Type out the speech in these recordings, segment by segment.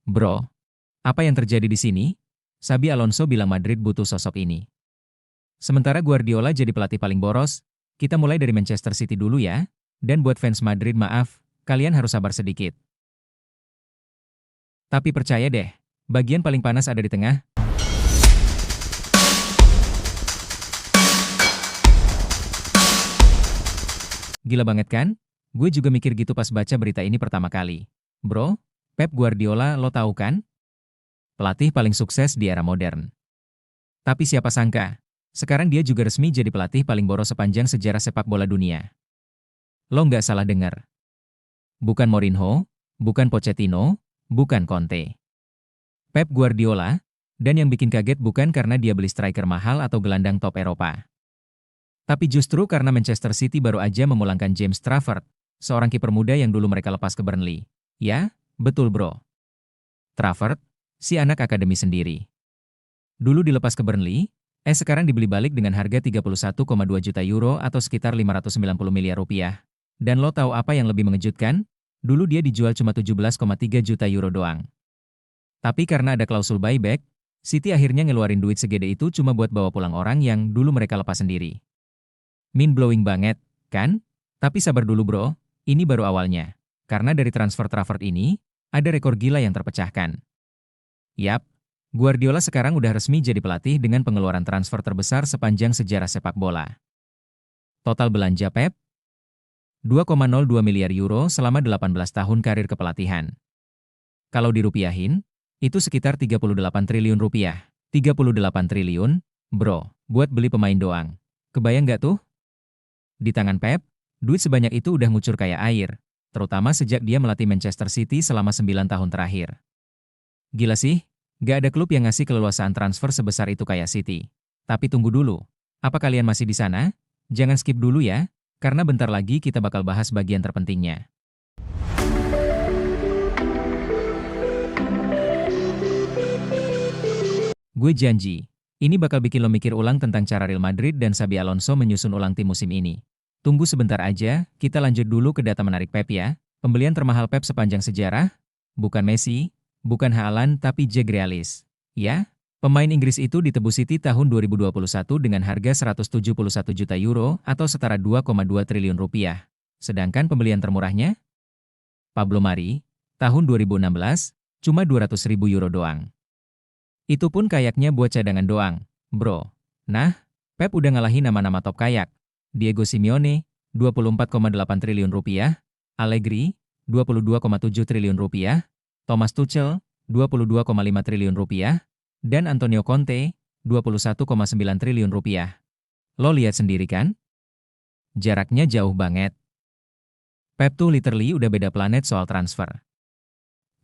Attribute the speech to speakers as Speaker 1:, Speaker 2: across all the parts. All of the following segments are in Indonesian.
Speaker 1: Bro, apa yang terjadi di sini? Xabi Alonso bilang Madrid butuh sosok ini. Sementara Guardiola jadi pelatih paling boros, kita mulai dari Manchester City dulu ya. Dan buat fans Madrid maaf, kalian harus sabar sedikit. Tapi percaya deh, bagian paling panas ada di tengah. Gila banget kan? Gue juga mikir gitu pas baca berita ini pertama kali. Bro, Pep Guardiola lo tahu kan? Pelatih paling sukses di era modern. Tapi siapa sangka, sekarang dia juga resmi jadi pelatih paling boros sepanjang sejarah sepak bola dunia. Lo nggak salah dengar. Bukan Mourinho, bukan Pochettino, bukan Conte. Pep Guardiola, dan yang bikin kaget bukan karena dia beli striker mahal atau gelandang top Eropa. Tapi justru karena Manchester City baru aja memulangkan James Trafford, seorang kiper muda yang dulu mereka lepas ke Burnley. Ya, betul bro. Trafford, si anak akademi sendiri. Dulu dilepas ke Burnley, sekarang dibeli balik dengan harga 31,2 juta euro atau sekitar 590 miliar rupiah. Dan lo tahu apa yang lebih mengejutkan? Dulu dia dijual cuma 17,3 juta euro doang. Tapi karena ada klausul buyback, City akhirnya ngeluarin duit segede itu cuma buat bawa pulang orang yang dulu mereka lepas sendiri. Mind-blowing banget, kan? Tapi sabar dulu bro, ini baru awalnya. Karena dari transfer Trafford ini, ada rekor gila yang terpecahkan. Yap, Guardiola sekarang udah resmi jadi pelatih dengan pengeluaran transfer terbesar sepanjang sejarah sepak bola. Total belanja Pep? 2,02 miliar euro selama 18 tahun karir kepelatihan. Kalau dirupiahin, itu sekitar 38 triliun rupiah. 38 triliun, bro, buat beli pemain doang. Kebayang nggak tuh? Di tangan Pep, duit sebanyak itu udah ngucur kayak air, terutama sejak dia melatih Manchester City selama 9 tahun terakhir. Gila sih, gak ada klub yang ngasih keleluasaan transfer sebesar itu kayak City. Tapi tunggu dulu, apa kalian masih di sana? Jangan skip dulu ya, karena bentar lagi kita bakal bahas bagian terpentingnya. Gue janji, ini bakal bikin lo mikir ulang tentang cara Real Madrid dan Xabi Alonso menyusun ulang tim musim ini. Tunggu sebentar aja, kita lanjut dulu ke data menarik Pep ya. Pembelian termahal Pep sepanjang sejarah? Bukan Messi, bukan Haaland tapi Jack Grealish. Ya, pemain Inggris itu ditebus City tahun 2021 dengan harga 171 juta euro atau setara 2,2 triliun rupiah. Sedangkan pembelian termurahnya? Pablo Mari, tahun 2016, cuma 200.000 euro doang. Itu pun kayaknya buat cadangan doang, bro. Nah, Pep udah ngalahin nama-nama top kayak. Diego Simeone, 24,8 triliun rupiah. Allegri, 22,7 triliun rupiah. Thomas Tuchel, 22,5 triliun rupiah. Dan Antonio Conte, 21,9 triliun rupiah. Lo lihat sendiri kan? Jaraknya jauh banget. Pep tuh literally udah beda planet soal transfer.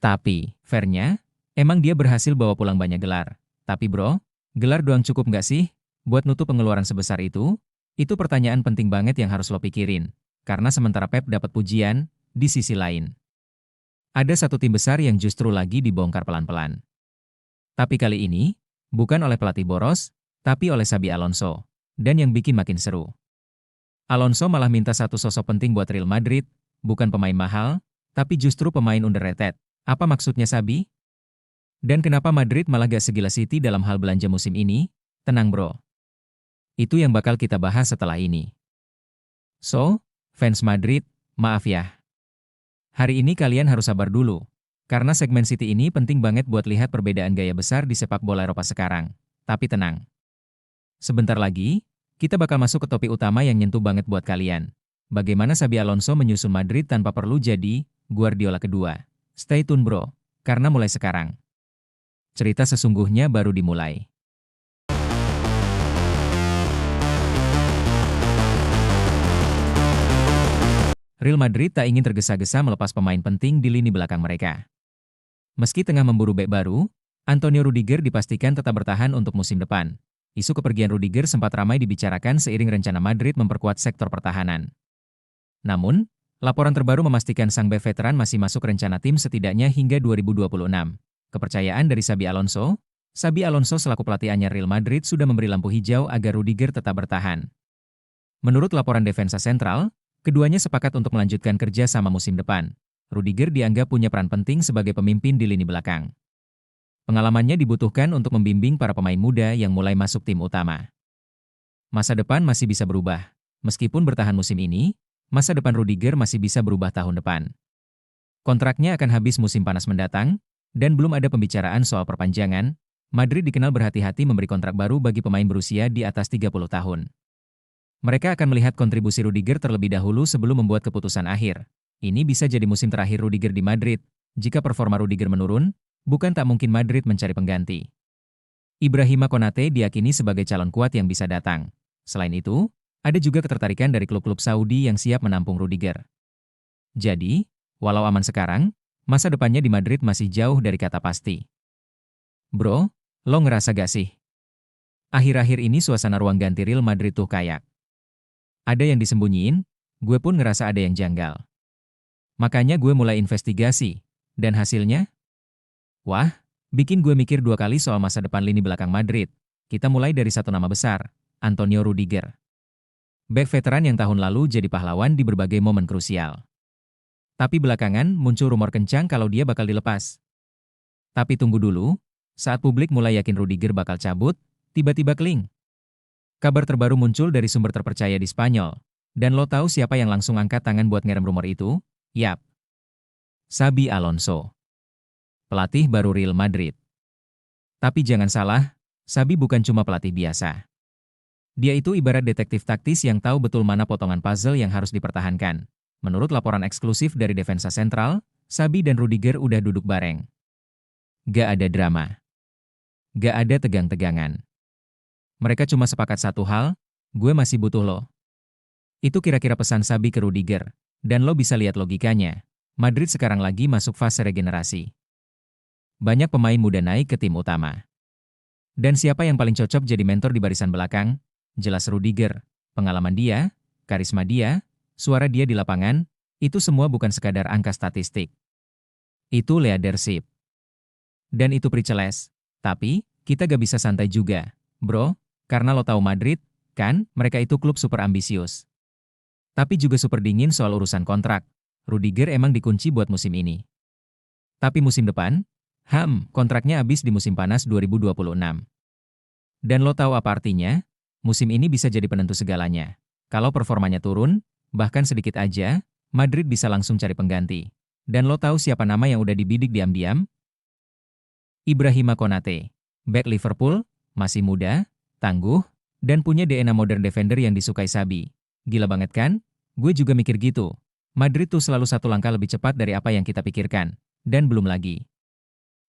Speaker 1: Tapi, fairnya, emang dia berhasil bawa pulang banyak gelar. Tapi bro, gelar doang cukup nggak sih? Buat nutup pengeluaran sebesar itu? Itu pertanyaan penting banget yang harus lo pikirin. Karena sementara Pep dapat pujian, di sisi lain ada satu tim besar yang justru lagi dibongkar pelan-pelan. Tapi kali ini, bukan oleh pelatih boros, tapi oleh Xabi Alonso. Dan yang bikin makin seru. Alonso malah minta satu sosok penting buat Real Madrid, bukan pemain mahal, tapi justru pemain underrated. Apa maksudnya Xabi? Dan kenapa Madrid malah gak segila City dalam hal belanja musim ini? Tenang bro. Itu yang bakal kita bahas setelah ini. So, fans Madrid, maaf ya. Hari ini kalian harus sabar dulu. Karena segmen City ini penting banget buat lihat perbedaan gaya besar di sepak bola Eropa sekarang. Tapi tenang. Sebentar lagi, kita bakal masuk ke topik utama yang nyentuh banget buat kalian. Bagaimana Xabi Alonso menyusun Madrid tanpa perlu jadi Guardiola kedua. Stay tune bro, karena mulai sekarang cerita sesungguhnya baru dimulai. Real Madrid tak ingin tergesa-gesa melepas pemain penting di lini belakang mereka. Meski tengah memburu bek baru, Antonio Rudiger dipastikan tetap bertahan untuk musim depan. Isu kepergian Rudiger sempat ramai dibicarakan seiring rencana Madrid memperkuat sektor pertahanan. Namun, laporan terbaru memastikan sang bek veteran masih masuk rencana tim setidaknya hingga 2026. Kepercayaan dari Xabi Alonso selaku pelatih anyar Real Madrid sudah memberi lampu hijau agar Rudiger tetap bertahan. Menurut laporan Defensa Sentral, keduanya sepakat untuk melanjutkan kerja sama musim depan. Rudiger dianggap punya peran penting sebagai pemimpin di lini belakang. Pengalamannya dibutuhkan untuk membimbing para pemain muda yang mulai masuk tim utama. Masa depan masih bisa berubah. Meskipun bertahan musim ini, masa depan Rudiger masih bisa berubah tahun depan. Kontraknya akan habis musim panas mendatang, dan belum ada pembicaraan soal perpanjangan. Madrid dikenal berhati-hati memberi kontrak baru bagi pemain berusia di atas 30 tahun. Mereka akan melihat kontribusi Rudiger terlebih dahulu sebelum membuat keputusan akhir. Ini bisa jadi musim terakhir Rudiger di Madrid. Jika performa Rudiger menurun, bukan tak mungkin Madrid mencari pengganti. Ibrahima Konate diyakini sebagai calon kuat yang bisa datang. Selain itu, ada juga ketertarikan dari klub-klub Saudi yang siap menampung Rudiger. Jadi, walau aman sekarang, masa depannya di Madrid masih jauh dari kata pasti. Bro, lo ngerasa gak sih? Akhir-akhir ini suasana ruang ganti Real Madrid tuh kayak ada yang disembunyiin, gue pun ngerasa ada yang janggal. Makanya gue mulai investigasi, dan hasilnya? Wah, bikin gue mikir dua kali soal masa depan lini belakang Madrid. Kita mulai dari satu nama besar, Antonio Rudiger. Bek veteran yang tahun lalu jadi pahlawan di berbagai momen krusial. Tapi belakangan muncul rumor kencang kalau dia bakal dilepas. Tapi tunggu dulu, saat publik mulai yakin Rudiger bakal cabut, tiba-tiba keling. Kabar terbaru muncul dari sumber terpercaya di Spanyol. Dan lo tahu siapa yang langsung angkat tangan buat ngerem rumor itu? Yap. Xabi Alonso. Pelatih baru Real Madrid. Tapi jangan salah, Xabi bukan cuma pelatih biasa. Dia itu ibarat detektif taktis yang tahu betul mana potongan puzzle yang harus dipertahankan. Menurut laporan eksklusif dari Defensa Sentral, Xabi dan Rudiger udah duduk bareng. Gak ada drama. Gak ada tegang-tegangan. Mereka cuma sepakat satu hal, gue masih butuh lo. Itu kira-kira pesan Xabi ke Rudiger. Dan lo bisa lihat logikanya. Madrid sekarang lagi masuk fase regenerasi. Banyak pemain muda naik ke tim utama. Dan siapa yang paling cocok jadi mentor di barisan belakang? Jelas Rudiger. Pengalaman dia, karisma dia, suara dia di lapangan, itu semua bukan sekadar angka statistik. Itu leadership. Dan itu priceless. Tapi, kita gak bisa santai juga, bro. Karena lo tahu Madrid, kan, mereka itu klub super ambisius. Tapi juga super dingin soal urusan kontrak. Rudiger emang dikunci buat musim ini. Tapi musim depan, kontraknya habis di musim panas 2026. Dan lo tahu apa artinya? Musim ini bisa jadi penentu segalanya. Kalau performanya turun, bahkan sedikit aja, Madrid bisa langsung cari pengganti. Dan lo tahu siapa nama yang udah dibidik diam-diam? Ibrahima Konate. Bek Liverpool, masih muda, tangguh, dan punya DNA modern defender yang disukai Xabi. Gila banget kan? Gue juga mikir gitu. Madrid tuh selalu satu langkah lebih cepat dari apa yang kita pikirkan. Dan belum lagi.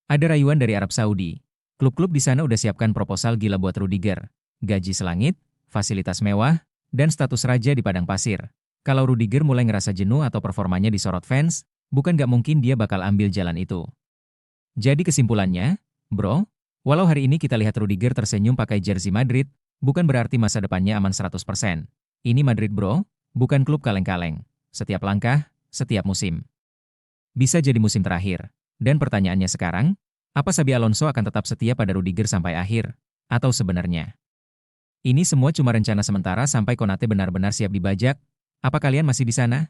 Speaker 1: Ada rayuan dari Arab Saudi. Klub-klub di sana udah siapkan proposal gila buat Rudiger. Gaji selangit, fasilitas mewah, dan status raja di padang pasir. Kalau Rudiger mulai ngerasa jenuh atau performanya disorot fans, bukan gak mungkin dia bakal ambil jalan itu. Jadi kesimpulannya, bro, walau hari ini kita lihat Rudiger tersenyum pakai jersey Madrid, bukan berarti masa depannya aman 100%. Ini Madrid bro, bukan klub kaleng-kaleng. Setiap langkah, setiap musim. Bisa jadi musim terakhir. Dan pertanyaannya sekarang, apa Xabi Alonso akan tetap setia pada Rudiger sampai akhir? Atau sebenarnya? Ini semua cuma rencana sementara sampai Konate benar-benar siap dibajak. Apa kalian masih di sana?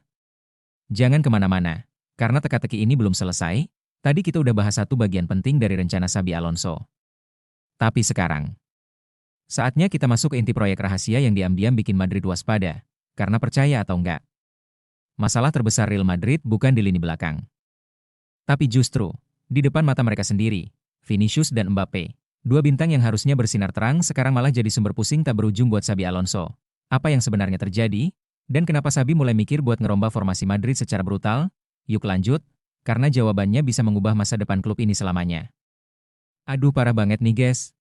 Speaker 1: Jangan kemana-mana. Karena teka-teki ini belum selesai. Tadi kita udah bahas satu bagian penting dari rencana Xabi Alonso. Tapi sekarang, saatnya kita masuk ke inti proyek rahasia yang diam-diam bikin Madrid waspada. Karena percaya atau enggak, masalah terbesar Real Madrid bukan di lini belakang. Tapi justru, di depan mata mereka sendiri, Vinicius dan Mbappe. Dua bintang yang harusnya bersinar terang sekarang malah jadi sumber pusing tak berujung buat Xabi Alonso. Apa yang sebenarnya terjadi? Dan kenapa Xabi mulai mikir buat ngerombak formasi Madrid secara brutal? Yuk lanjut, karena jawabannya bisa mengubah masa depan klub ini selamanya. Aduh parah banget nih guys.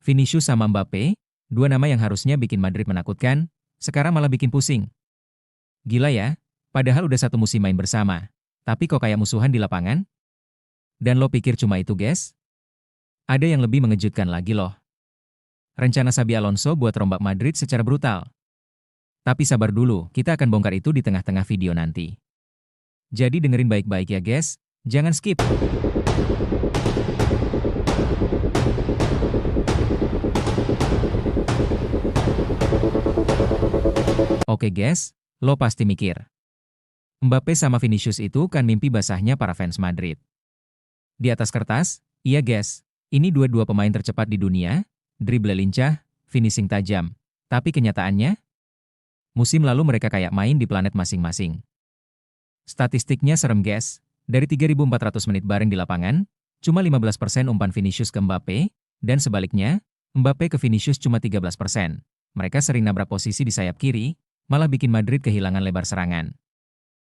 Speaker 1: Vinicius sama Mbappe, dua nama yang harusnya bikin Madrid menakutkan, sekarang malah bikin pusing. Gila ya, padahal udah satu musim main bersama. Tapi kok kayak musuhan di lapangan? Dan lo pikir cuma itu guys? Ada yang lebih mengejutkan lagi loh. Rencana Xabi Alonso buat rombak Madrid secara brutal. Tapi sabar dulu, kita akan bongkar itu di tengah-tengah video nanti. Jadi dengerin baik-baik ya guys, jangan skip. Oke guys, lo pasti mikir. Mbappe sama Vinicius itu kan mimpi basahnya para fans Madrid. Di atas kertas, iya guys, ini dua-dua pemain tercepat di dunia, dribble lincah, finishing tajam. Tapi kenyataannya, musim lalu mereka kayak main di planet masing-masing. Statistiknya serem guys, dari 3.400 menit bareng di lapangan, cuma 15% umpan Vinicius ke Mbappe, dan sebaliknya, Mbappe ke Vinicius cuma 13%. Mereka sering nabrak posisi di sayap kiri, malah bikin Madrid kehilangan lebar serangan.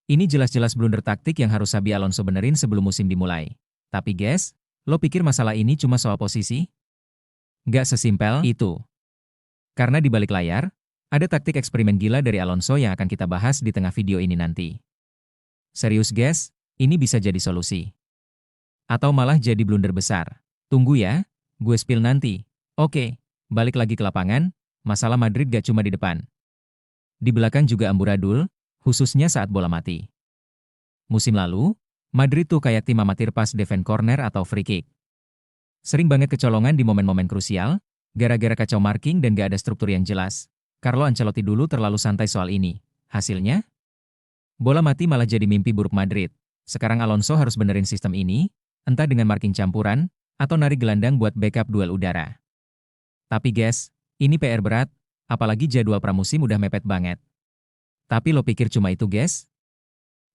Speaker 1: Ini jelas-jelas blunder taktik yang harus Xabi Alonso benerin sebelum musim dimulai. Tapi guys, lo pikir masalah ini cuma soal posisi? Nggak sesimpel itu. Karena di balik layar, ada taktik eksperimen gila dari Alonso yang akan kita bahas di tengah video ini nanti. Serius guys, ini bisa jadi solusi. Atau malah jadi blunder besar. Tunggu ya, gue spill nanti. Oke, balik lagi ke lapangan, masalah Madrid gak cuma di depan. Di belakang juga amburadul, khususnya saat bola mati. Musim lalu, Madrid tuh kayak tim amatir pas defend corner atau free kick. Sering banget kecolongan di momen-momen krusial, gara-gara kacau marking dan gak ada struktur yang jelas. Carlo Ancelotti dulu terlalu santai soal ini. Hasilnya? Bola mati malah jadi mimpi buruk Madrid. Sekarang Alonso harus benerin sistem ini, entah dengan marking campuran, atau narik gelandang buat backup duel udara. Tapi guys, ini PR berat, apalagi jadwal pramusim udah mepet banget. Tapi lo pikir cuma itu guys?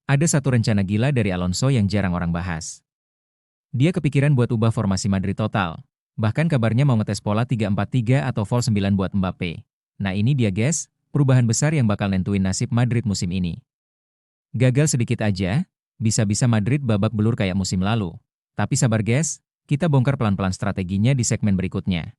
Speaker 1: Ada satu rencana gila dari Alonso yang jarang orang bahas. Dia kepikiran buat ubah formasi Madrid total. Bahkan kabarnya mau ngetes pola 3-4-3 atau false 9 buat Mbappe. Nah ini dia guys, perubahan besar yang bakal nentuin nasib Madrid musim ini. Gagal sedikit aja, bisa-bisa Madrid babak belur kayak musim lalu. Tapi sabar guys, kita bongkar pelan-pelan strateginya di segmen berikutnya.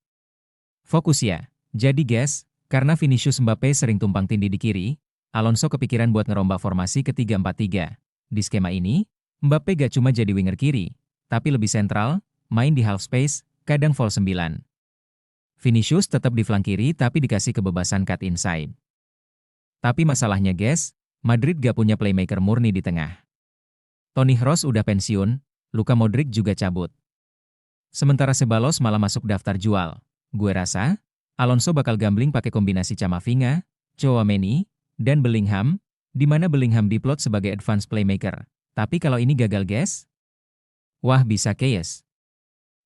Speaker 1: Fokus ya. Jadi guys, karena Vinicius Mbappe sering tumpang tindih di kiri, Alonso kepikiran buat ngerombak formasi ke 3-4-3. Di skema ini, Mbappe gak cuma jadi winger kiri, tapi lebih sentral, main di half space, kadang false 9. Vinicius tetap di flank kiri tapi dikasih kebebasan cut inside. Tapi masalahnya guys, Madrid gak punya playmaker murni di tengah. Toni Kroos udah pensiun, Luka Modric juga cabut. Sementara Ceballos malah masuk daftar jual. Gue rasa, Alonso bakal gambling pakai kombinasi Camavinga, Tchouaméni, dan Bellingham, di mana Bellingham diplot sebagai advance playmaker. Tapi kalau ini gagal guys? Wah bisa chaos.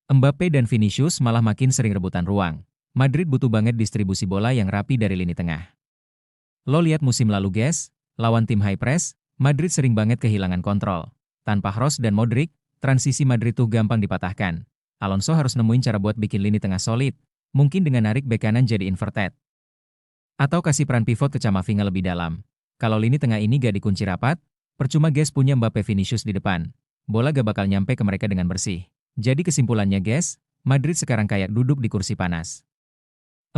Speaker 1: Mbappe dan Vinicius malah makin sering rebutan ruang. Madrid butuh banget distribusi bola yang rapi dari lini tengah. Lo lihat musim lalu guys, lawan tim high press, Madrid sering banget kehilangan kontrol. Tanpa Kroos dan Modric, transisi Madrid tuh gampang dipatahkan. Alonso harus nemuin cara buat bikin lini tengah solid, mungkin dengan narik bek kanan jadi inverted. Atau kasih peran pivot ke Camavinga lebih dalam. Kalau lini tengah ini gak dikunci rapat, percuma guys punya Mbappe Vinicius di depan. Bola gak bakal nyampe ke mereka dengan bersih. Jadi kesimpulannya guys, Madrid sekarang kayak duduk di kursi panas.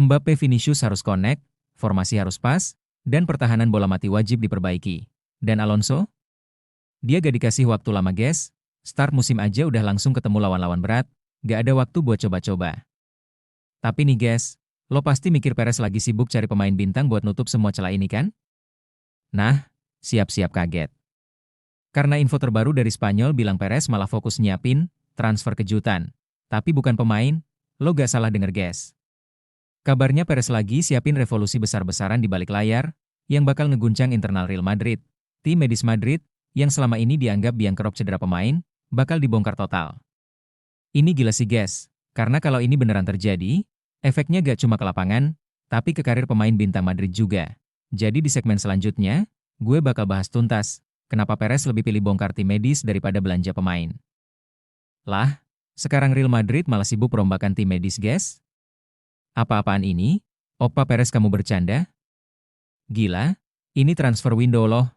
Speaker 1: Mbappe Vinicius harus connect, formasi harus pas, dan pertahanan bola mati wajib diperbaiki. Dan Alonso? Dia gak dikasih waktu lama guys, start musim aja udah langsung ketemu lawan-lawan berat, gak ada waktu buat coba-coba. Tapi nih guys, lo pasti mikir Perez lagi sibuk cari pemain bintang buat nutup semua celah ini kan? Nah, siap-siap kaget. Karena info terbaru dari Spanyol bilang Perez malah fokus nyiapin transfer kejutan. Tapi bukan pemain, lo gak salah denger guys. Kabarnya Perez lagi siapin revolusi besar-besaran di balik layar, yang bakal ngeguncang internal Real Madrid. Tim medis Madrid, yang selama ini dianggap biang kerok cedera pemain, bakal dibongkar total. Ini gila sih guys, karena kalau ini beneran terjadi, efeknya gak cuma ke lapangan, tapi ke karir pemain bintang Madrid juga. Jadi di segmen selanjutnya, gue bakal bahas tuntas, kenapa Perez lebih pilih bongkar tim medis daripada belanja pemain. Lah, sekarang Real Madrid malah sibuk perombakan tim medis guys? Apa-apaan ini? Opa Perez kamu bercanda? Gila, ini transfer window loh.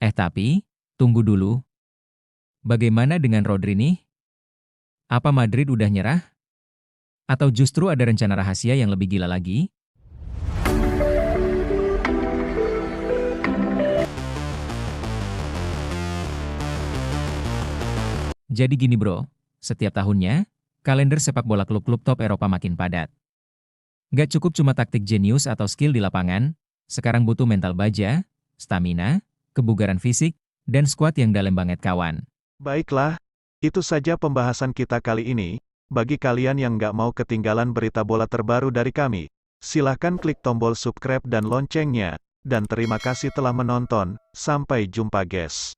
Speaker 1: Tapi, tunggu dulu. Bagaimana dengan Rodri nih? Apa Madrid udah nyerah? Atau justru ada rencana rahasia yang lebih gila lagi? Jadi gini bro, setiap tahunnya, kalender sepak bola klub-klub top Eropa makin padat. Gak cukup cuma taktik jenius atau skill di lapangan, sekarang butuh mental baja, stamina, kebugaran fisik, dan skuad yang dalam banget kawan.
Speaker 2: Baiklah, itu saja pembahasan kita kali ini. Bagi kalian yang nggak mau ketinggalan berita bola terbaru dari kami, silahkan klik tombol subscribe dan loncengnya, dan terima kasih telah menonton. Sampai jumpa guys.